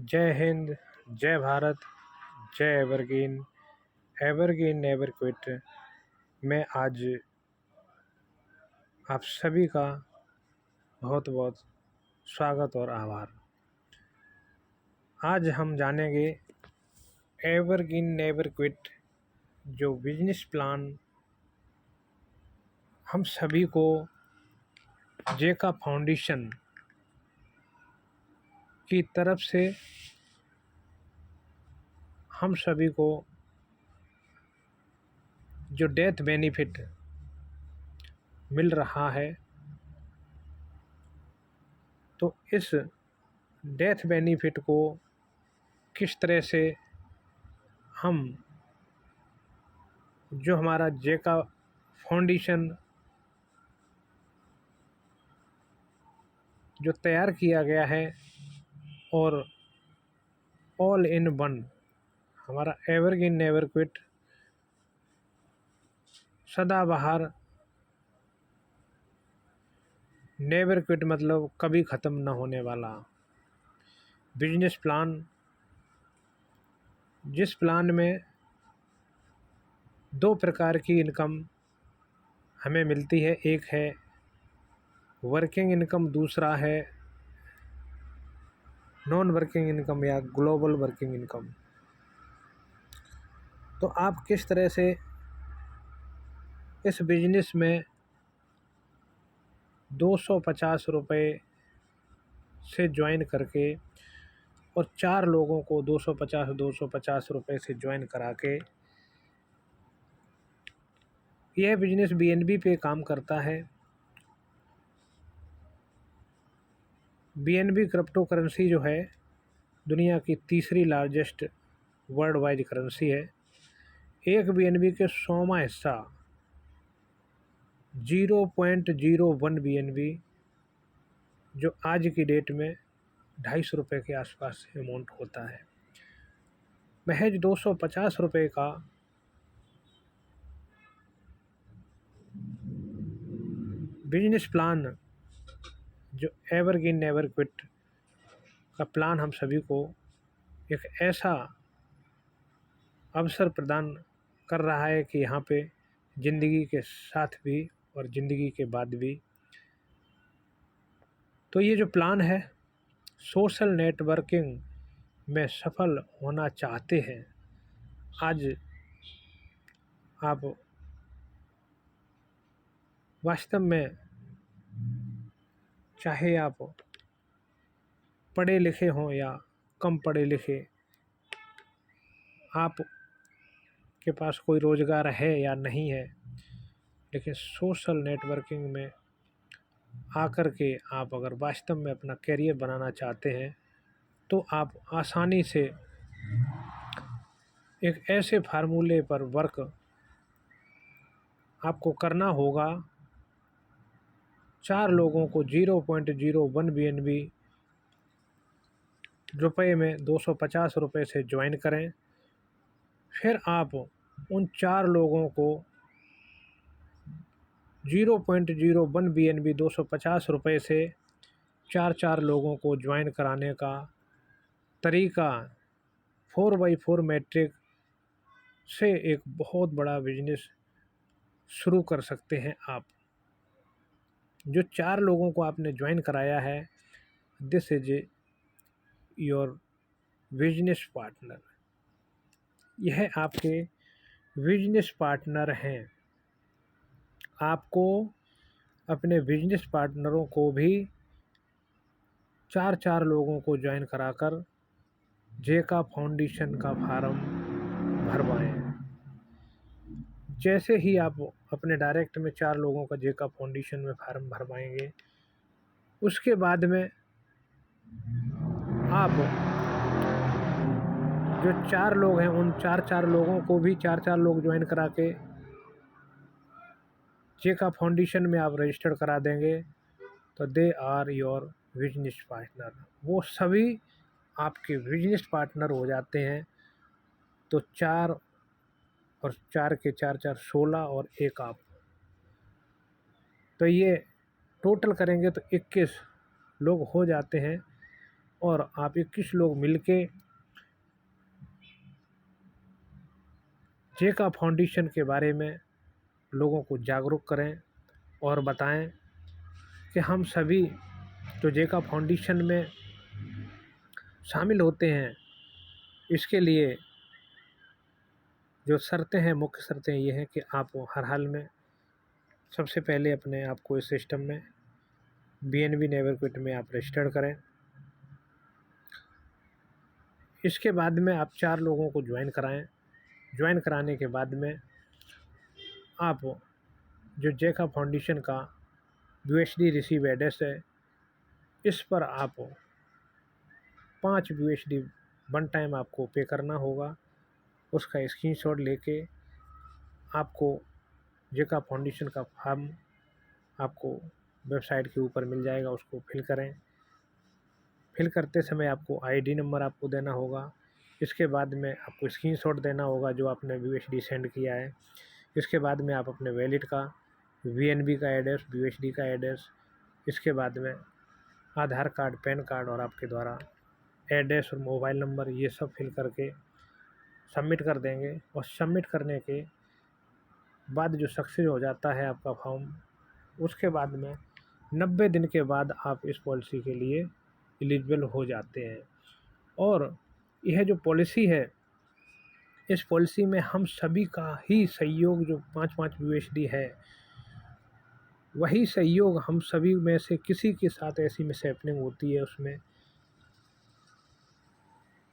जय हिंद, जय भारत, जय एवरग्रीन। Evergreen never quit. मैं आज आप सभी का बहुत बहुत स्वागत और आभार। आज हम जानेंगे एवरग्रीन नेवर क्विट जो बिजनेस प्लान हम सभी को जेका फाउंडेशन की तरफ से हम सभी को जो डेथ बेनिफिट मिल रहा है, तो इस डेथ बेनिफिट को किस तरह से हम जो हमारा जेका फाउंडेशन जो तैयार किया गया है और ऑल इन वन हमारा एवरग्रीन नेवर क्विट सदाबहार नेवर क्विट मतलब कभी ख़त्म न होने वाला बिजनेस प्लान, जिस प्लान में 2 प्रकार की इनकम हमें मिलती है। एक है वर्किंग इनकम, दूसरा है नॉन वर्किंग इनकम या ग्लोबल वर्किंग इनकम। तो आप किस तरह से इस बिजनेस में 250 रुपये से ज्वाइन करके और 4 लोगों को 250 रुपये से ज्वाइन करा के यह बिजनेस बीएनबी पे काम करता है। बीएनबी क्रिप्टो करेंसी जो है दुनिया की तीसरी लार्जेस्ट वर्ल्ड वाइड करेंसी है। एक बीएनबी के 100वां हिस्सा 0.01 बीएनबी जो आज की डेट में 250 रुपये के आसपास अमाउंट होता है। महज 250 रुपये का बिजनेस प्लान जो एवरग्रीन नेवर क्विट का प्लान हम सभी को एक ऐसा अवसर प्रदान कर रहा है कि यहाँ पे ज़िंदगी के साथ भी और ज़िंदगी के बाद भी। तो ये जो प्लान है, सोशल नेटवर्किंग में सफल होना चाहते हैं, आज आप वास्तव में चाहे आप पढ़े लिखे हों या कम पढ़े लिखे, आप के पास कोई रोज़गार है या नहीं है, लेकिन सोशल नेटवर्किंग में आकर के आप अगर वास्तव में अपना करियर बनाना चाहते हैं तो आप आसानी से एक ऐसे फार्मूले पर वर्क आपको करना होगा। 4 लोगों को 0.01 बीएनबी रुपये में 250 रुपये से ज्वाइन करें। फिर आप उन 4 लोगों को 0.01 बीएनबी 250 रुपये से 4 लोगों को ज्वाइन कराने का तरीका 4x4 मैट्रिक से एक बहुत बड़ा बिजनेस शुरू कर सकते हैं आप। जो 4 लोगों को आपने ज्वाइन कराया है, this is your business partner. यह आपके बिजनेस पार्टनर हैं। आपको अपने बिजनेस पार्टनरों को भी 4 लोगों को ज्वाइन कराकर जेका फाउंडेशन का फार्म भरवाएं। जैसे ही आप अपने डायरेक्ट में 4 लोगों का जेका फाउंडेशन में फार्म भरवाएंगे, उसके बाद में आप जो 4 लोग हैं उन 4 लोगों को भी 4 लोग ज्वाइन करा के जेका फाउंडेशन में आप रजिस्टर्ड करा देंगे, तो they are your business partner. वो सभी आपके बिजनेस पार्टनर हो जाते हैं। तो 4 और 4 के 4 16 और एक आप, तो ये टोटल करेंगे तो 21 लोग हो जाते हैं। और आप 21 लोग मिलके जेका फाउंडेशन के बारे में लोगों को जागरूक करें और बताएं कि हम सभी जो जेका फाउंडेशन में शामिल होते हैं, इसके लिए जो शर्तें हैं, मुख्य शर्तें ये हैं कि आप हर हाल में सबसे पहले अपने आप को इस सिस्टम में BNB नेबरहुड में आप रजिस्टर्ड करें। इसके बाद में आप 4 लोगों को ज्वाइन कराएं। ज्वाइन कराने के बाद में आप जो जेका फाउंडेशन का USD रिसीव एड्रेस है, इस पर आप 5 USD वन टाइम आपको पे करना होगा। उसका स्क्रीनशॉट लेके आपको जेका फाउंडेशन का फॉर्म आपको वेबसाइट के ऊपर मिल जाएगा, उसको फिल करें। फिल करते समय आपको ID नंबर आपको देना होगा। इसके बाद में आपको स्क्रीनशॉट देना होगा जो आपने USD सेंड किया है। इसके बाद में आप अपने वैलेट का VNB का एड्रेस, USD का एड्रेस, इसके बाद में आधार कार्ड, पैन कार्ड और आपके द्वारा एड्रेस और मोबाइल नंबर, ये सब फिल करके सबमिट कर देंगे। और सबमिट करने के बाद जो सक्सेस हो जाता है आपका फॉर्म, उसके बाद में 90 दिन के बाद आप इस पॉलिसी के लिए एलिजिबल हो जाते हैं। और यह जो पॉलिसी है, इस पॉलिसी में हम सभी का ही सहयोग जो 5-5 USD है, वही सहयोग हम सभी में से किसी के साथ ऐसी मिसहैपनिंग होती है, उसमें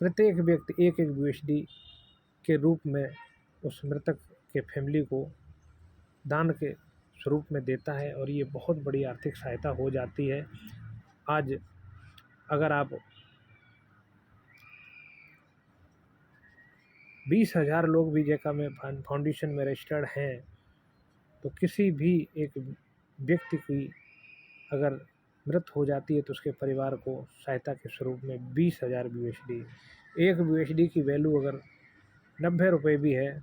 प्रत्येक व्यक्ति 1-1 USD के रूप में उस मृतक के फैमिली को दान के स्वरूप में देता है। और ये बहुत बड़ी आर्थिक सहायता हो जाती है। आज अगर आप 20,000 लोग भी जेका में फाउंडेशन में रजिस्टर्ड हैं, तो किसी भी एक व्यक्ति की अगर मृत हो जाती है तो उसके परिवार को सहायता के स्वरूप में 20,000 USD, 1 USD की वैल्यू अगर 90 रुपये भी है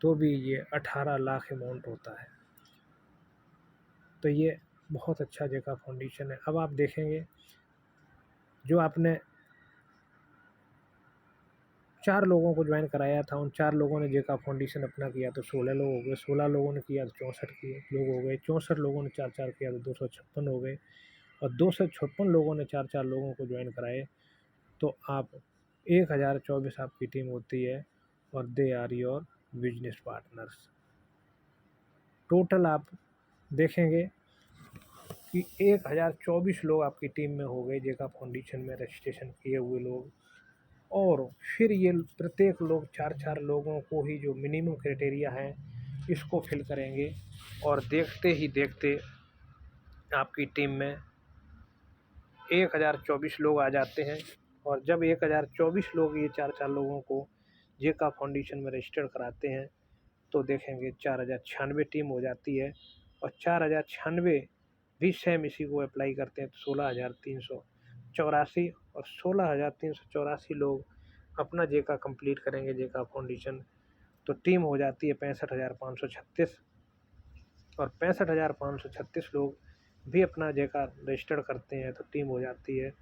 तो भी ये 18 लाख अमाउंट होता है। तो ये बहुत अच्छा जेका फाउंडेशन है। अब आप देखेंगे जो आपने 4 लोगों को ज्वाइन कराया था, उन 4 लोगों ने जेका फाउंडेशन अपना किया तो 16 लोग हो गए, 16 लोगों ने किया तो 64 लोग हो गए, 64 लोगों ने 4-4 किया तो 256 हो गए, और 256 लोगों ने 4-4 लोगों को ज्वाइन कराए तो आप 1024 आपकी टीम होती है। और they are your business partners. Total आप देखेंगे कि 1024 लोग आपकी टीम में हो गए जेका फाउंडेशन में रजिस्ट्रेशन किए हुए लोग। और फिर ये प्रत्येक लोग 4-4 लोगों को ही जो मिनिमम क्राइटेरिया है इसको फिल करेंगे, और देखते ही देखते आपकी टीम में 1024 लोग आ जाते हैं। और जब 1024 लोग ये 4-4 लोगों को जेका फाउंडेशन में रजिस्टर कराते हैं तो देखेंगे 4096 टीम हो जाती है। और 4096 भी सेम इसी को अप्लाई करते हैं तो 16,384, और 16,384 लोग अपना जेका कंप्लीट करेंगे जेका फाउंडेशन, तो टीम हो जाती है 65,536। और 65,536 लोग भी अपना जेका रजिस्टर्ड करते हैं तो टीम हो जाती है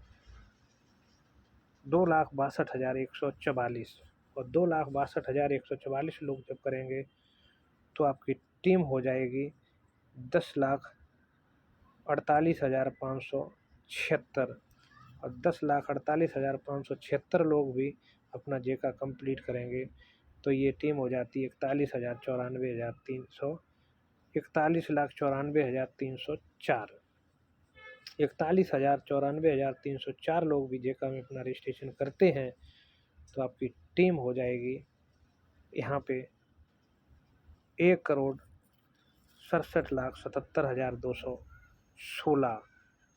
2,62,144। और 2,62,144 लोग जब करेंगे तो आपकी टीम हो जाएगी 10,48,576। और 10,48,576 लोग भी अपना जेका कंप्लीट करेंगे तो ये टीम हो जाती है 41,94,304। 41,94,304 लोग भी जेका में अपना रजिस्ट्रेशन करते हैं तो आपकी टीम हो जाएगी यहाँ पे 1,67,77,216।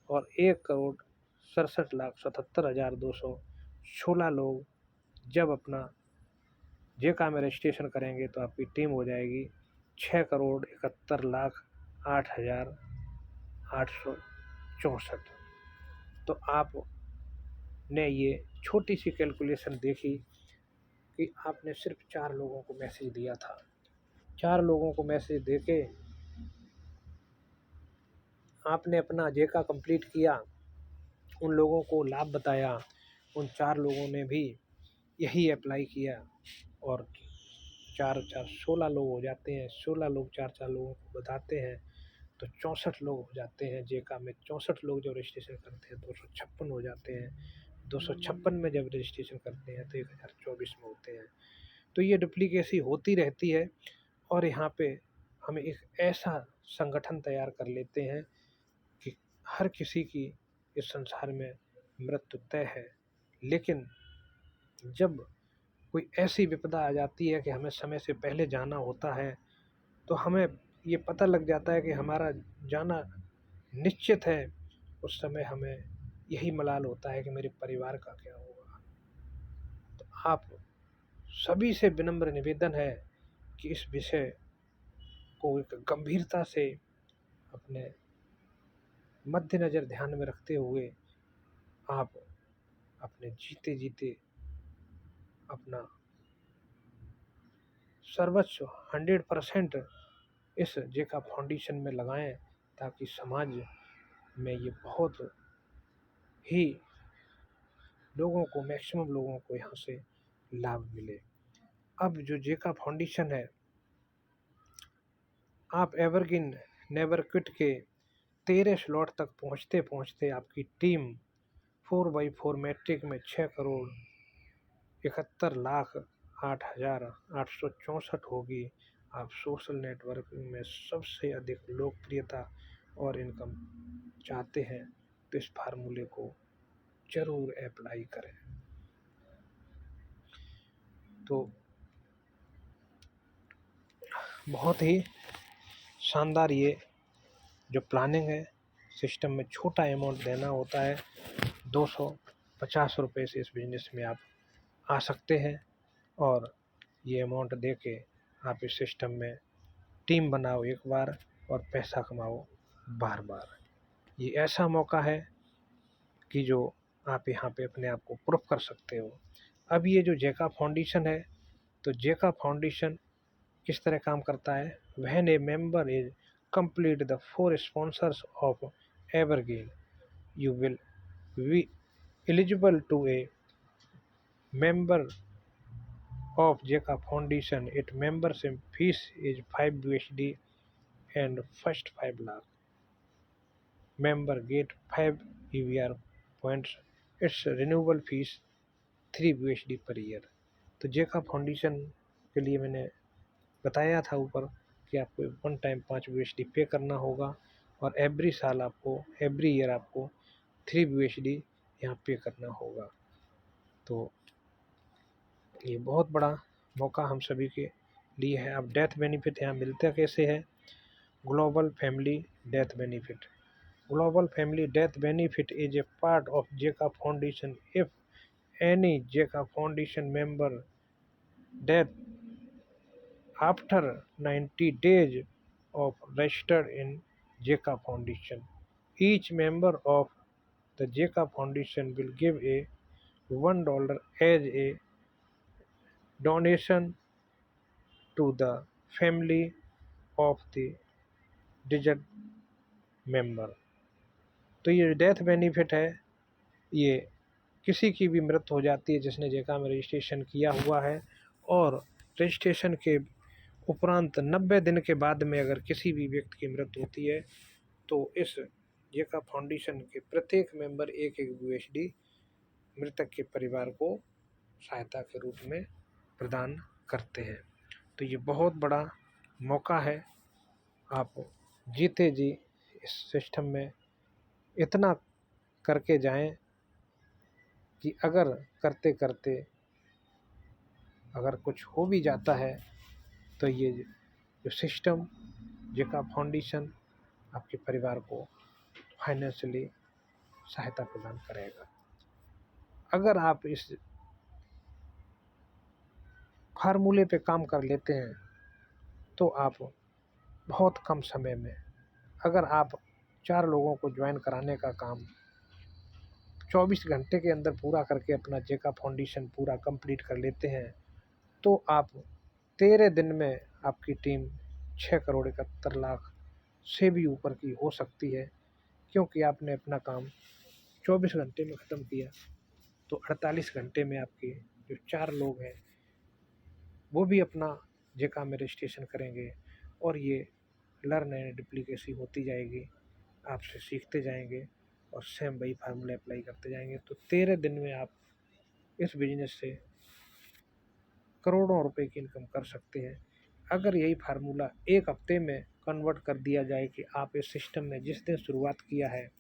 और 1,67,77,216 लोग जब अपना जेका में रजिस्ट्रेशन करेंगे तो आपकी टीम हो जाएगी 6,71,08,864। तो आपने ये छोटी सी कैलकुलेशन देखी कि आपने सिर्फ 4 लोगों को मैसेज दिया था। 4 लोगों को मैसेज देके आपने अपना जेका कंप्लीट किया, उन लोगों को लाभ बताया उन 4 लोगों ने भी यही अप्लाई किया और 4-4 16 लोग हो जाते हैं। 16 लोग 4-4 लोगों को बताते हैं तो 64 लोग हो जाते हैं। जेका में 64 लोग जब रजिस्ट्रेशन करते हैं 256 हो जाते हैं। 256 में जब रजिस्ट्रेशन करते हैं तो 1024 में होते हैं। तो ये डुप्लीकेसी होती रहती है और यहाँ पे हम एक ऐसा संगठन तैयार कर लेते हैं कि हर किसी की इस संसार में मृत्यु तय है, लेकिन जब कोई ऐसी विपदा आ जाती है कि हमें समय से पहले जाना होता है तो हमें ये पता लग जाता है कि हमारा जाना निश्चित है। उस समय हमें यही मलाल होता है कि मेरे परिवार का क्या होगा। तो आप सभी से विनम्र निवेदन है कि इस विषय को एक गंभीरता से अपने मद्देनज़र ध्यान में रखते हुए आप अपने जीते जीते अपना सर्वस्व 100% इस जेका फाउंडेशन में लगाएं ताकि समाज में ये बहुत ही लोगों को, मैक्सिमम लोगों को यहाँ से लाभ मिले। अब जो जेका फाउंडेशन है, आप एवरग्रीन नेवर क्विट के 13 स्लॉट तक पहुँचते पहुँचते आपकी टीम 4x4 मैट्रिक में 6,71,08,864 होगी। आप सोशल नेटवर्किंग में सबसे अधिक लोकप्रियता और इनकम चाहते हैं तो इस फार्मूले को जरूर अप्लाई करें। तो बहुत ही शानदार ये जो प्लानिंग है, सिस्टम में छोटा अमाउंट देना होता है। 250 रुपये से इस बिजनेस में आप आ सकते हैं और ये अमाउंट दे के आप इस सिस्टम में टीम बनाओ एक बार और पैसा कमाओ बार बार। ये ऐसा मौका है कि जो आप यहाँ पे अपने आप को प्रूफ कर सकते हो। अब ये जो जेका फाउंडेशन है, तो जेका फाउंडेशन किस तरह काम करता है? When A member is complete the 4 sponsors of evergreen you will be eligible to a member of JECA Foundation. Its membership fees is 5 USD and first 5 lakh member get 5 EVR points. Its renewable fees 3 USD per year. तो जेका foundation के लिए मैंने बताया था ऊपर कि आपको वन टाइम 5 USD पे करना होगा और एवरी ईयर आपको 3 USD यहाँ पे करना होगा। तो ये बहुत बड़ा मौका हम सभी के लिए है। अब डेथ बेनिफिट यहाँ मिलता कैसे है? Global family death benefit. Global family death benefit is a part of जेका फाउंडेशन इफ एनी जेका foundation member death after 90 days of registered in JECA Foundation. Each member of the JECA Foundation will give a $1 as a donation to the family of the deceased member. तो ये death benefit है, ये किसी की भी मृत्यु हो जाती है जिसने जेका में रजिस्ट्रेशन किया हुआ है और रजिस्ट्रेशन के उपरांत 90 दिन के बाद में अगर किसी भी व्यक्ति की मृत्यु होती है तो इस जेका फाउंडेशन के प्रत्येक मेंबर 1-1 USD मृतक के परिवार को सहायता के रूप में प्रदान करते हैं। तो ये बहुत बड़ा मौका है, आप जीते जी इस सिस्टम में इतना करके जाएं कि अगर करते करते अगर कुछ हो भी जाता है तो ये जो सिस्टम जेका फाउंडेशन आपके परिवार को फाइनेंशियली सहायता प्रदान करेगा। अगर आप इस फार्मूले पे काम कर लेते हैं तो आप बहुत कम समय में, अगर आप 4 लोगों को ज्वाइन कराने का काम 24 घंटे के अंदर पूरा करके अपना जेका फाउंडेशन पूरा कंप्लीट कर लेते हैं तो आप 13 दिन में आपकी टीम 6,71,00,000 से भी ऊपर की हो सकती है, क्योंकि आपने अपना काम 24 घंटे में ख़त्म किया। तो 48 घंटे में आपके जो 4 लोग हैं वो भी अपना जेका में रजिस्ट्रेशन करेंगे और ये लर्न एंड डुप्लीकेसी होती जाएगी, आपसे सीखते जाएंगे और सेम वही फार्मूला अप्लाई करते जाएंगे। तो 13 दिन में आप इस बिजनेस से करोड़ों रुपए की इनकम कर सकते हैं। अगर यही फार्मूला एक हफ्ते में कन्वर्ट कर दिया जाए कि आप इस सिस्टम में जिस दिन शुरुआत किया है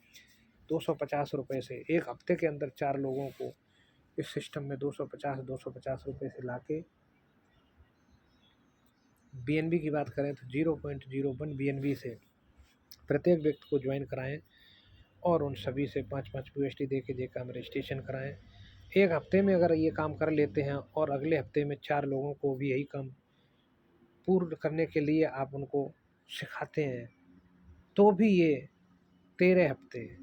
250 रुपये से, एक हफ्ते के अंदर 4 लोगों को इस सिस्टम में 250 रुपये से लाके बीएनबी की बात करें तो 0.01 बीएनबी से प्रत्येक व्यक्ति को ज्वाइन कराएं और उन सभी से 5-5 यूएसडी दे के जेका में रजिस्ट्रेशन कराएं। एक हफ्ते में अगर ये काम कर लेते हैं और अगले हफ्ते में 4 लोगों को भी यही काम पूर्ण करने के लिए आप उनको सिखाते हैं, तो भी ये 13 हफ्ते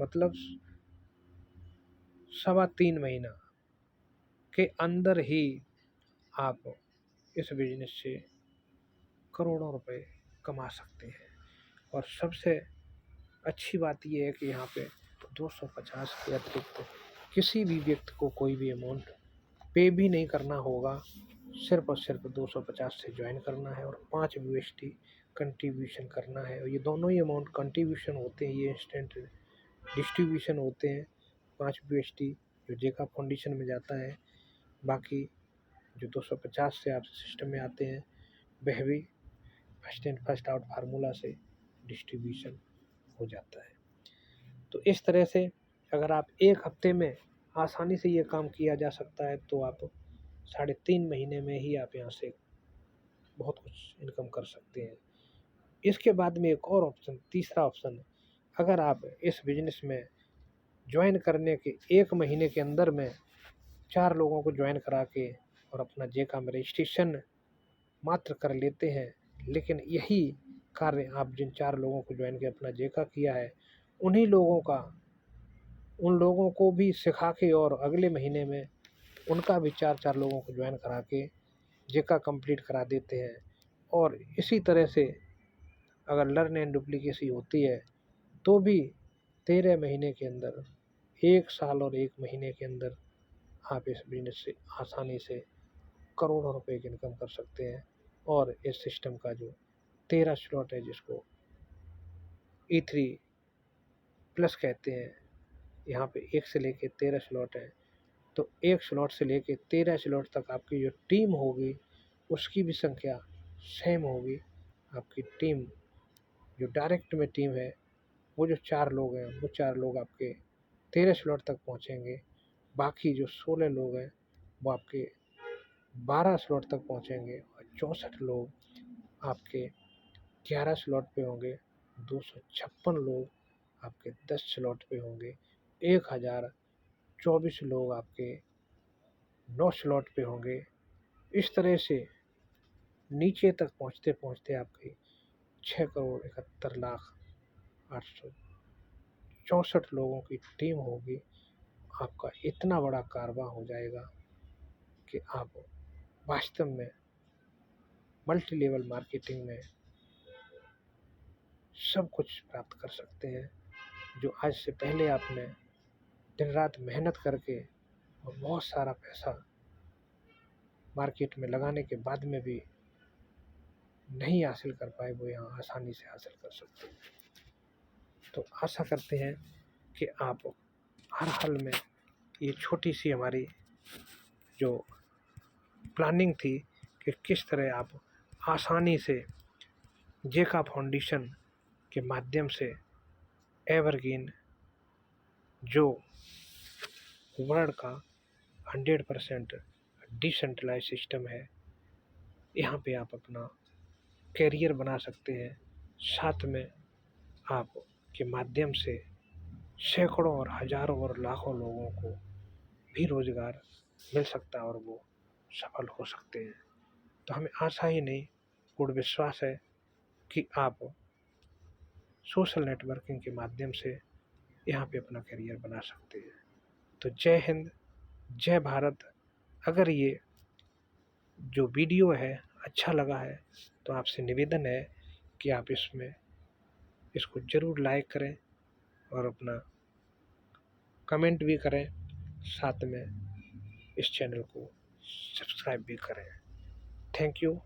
मतलब 3.25 महीना के अंदर ही आप इस बिजनेस से करोड़ों रुपए कमा सकते हैं। और सबसे अच्छी बात यह है कि यहाँ पे 250 के अतिरिक्त किसी भी व्यक्ति को कोई भी अमाउंट पे भी नहीं करना होगा, सिर्फ और सिर्फ 250 से ज्वाइन करना है और 5 यूएसडी कंट्रीब्यूशन करना है। और ये दोनों ही अमाउंट कंट्रीब्यूशन होते हैं, ये इंस्टेंट डिस्ट्रीब्यूशन होते हैं। 5 यूएसडी जो जेका फाउंडेशन में जाता है, बाकी जो 250 से आप सिस्टम में आते हैं वह भी first in first out formula से डिस्ट्रीब्यूशन हो जाता है। तो इस तरह से अगर आप एक हफ्ते में आसानी से ये काम किया जा सकता है तो आप 3.5 महीने में ही आप यहाँ से बहुत कुछ इनकम कर सकते हैं। इसके बाद में एक और ऑप्शन, तीसरा ऑप्शन, अगर आप इस बिजनेस में ज्वाइन करने के 1 महीने के अंदर में 4 लोगों को ज्वाइन करा के और अपना जेका में रजिस्ट्रेशन मात्र कर लेते हैं, लेकिन यही कार्य आप जिन 4 लोगों को ज्वाइन के अपना जेका किया है उन लोगों को भी सिखा के और अगले महीने में उनका भी 4 लोगों को ज्वाइन करा के जेका कंप्लीट करा देते हैं। और इसी तरह से अगर लर्न एंड डुप्लीकेसी होती है तो भी 13 महीने के अंदर, 1 साल और 1 महीने के अंदर आप इस बिजनेस से आसानी से करोड़ों रुपए की इनकम कर सकते हैं। और इस सिस्टम का जो 13 स्लॉट है जिसको E3 प्लस कहते हैं, यहाँ पे 1 से लेके 13 स्लॉट है, तो 1 स्लॉट से लेके 13 स्लॉट तक आपकी जो टीम होगी उसकी भी संख्या सेम होगी। आपकी टीम जो डायरेक्ट में टीम है वो जो 4 लोग हैं वो 4 लोग आपके 13 स्लॉट तक पहुँचेंगे, बाकी जो 16 लोग हैं वो आपके 12 स्लॉट तक पहुँचेंगे और 64 लोग आपके 11 स्लॉट पे होंगे, 256 लोग आपके 10 स्लॉट पे होंगे, 1024 लोग आपके 9 स्लॉट पे होंगे। इस तरह से नीचे तक पहुँचते पहुँचते आपकी 6,71,08,64 लोगों की टीम होगी। आपका इतना बड़ा कारबां हो जाएगा कि आप वास्तव में मल्टी लेवल मार्केटिंग में सब कुछ प्राप्त कर सकते हैं, जो आज से पहले आपने दिन रात मेहनत करके और बहुत सारा पैसा मार्केट में लगाने के बाद में भी नहीं हासिल कर पाए, वो यहाँ आसानी से हासिल कर सकते हैं। तो आशा करते हैं कि आप हर हाल में ये छोटी सी हमारी जो प्लानिंग थी कि किस तरह आप आसानी से जेका फाउंडेशन के माध्यम से एवरग्रीन जो वर्ल्ड का 100% डिसेंट्रलाइज सिस्टम है, यहाँ पे आप अपना कैरियर बना सकते हैं। साथ में आप के माध्यम से सैकड़ों और हज़ारों और लाखों लोगों को भी रोज़गार मिल सकता है और वो सफल हो सकते हैं। तो हमें आशा ही नहीं, पूर्ण विश्वास है कि आप सोशल नेटवर्किंग के माध्यम से यहाँ पे अपना करियर बना सकते हैं। तो जय हिंद, जय भारत। अगर ये जो वीडियो है अच्छा लगा है तो आपसे निवेदन है कि आप इसको ज़रूर लाइक करें और अपना कमेंट भी करें साथ में इस चैनल को सब्सक्राइब भी करें। Thank you.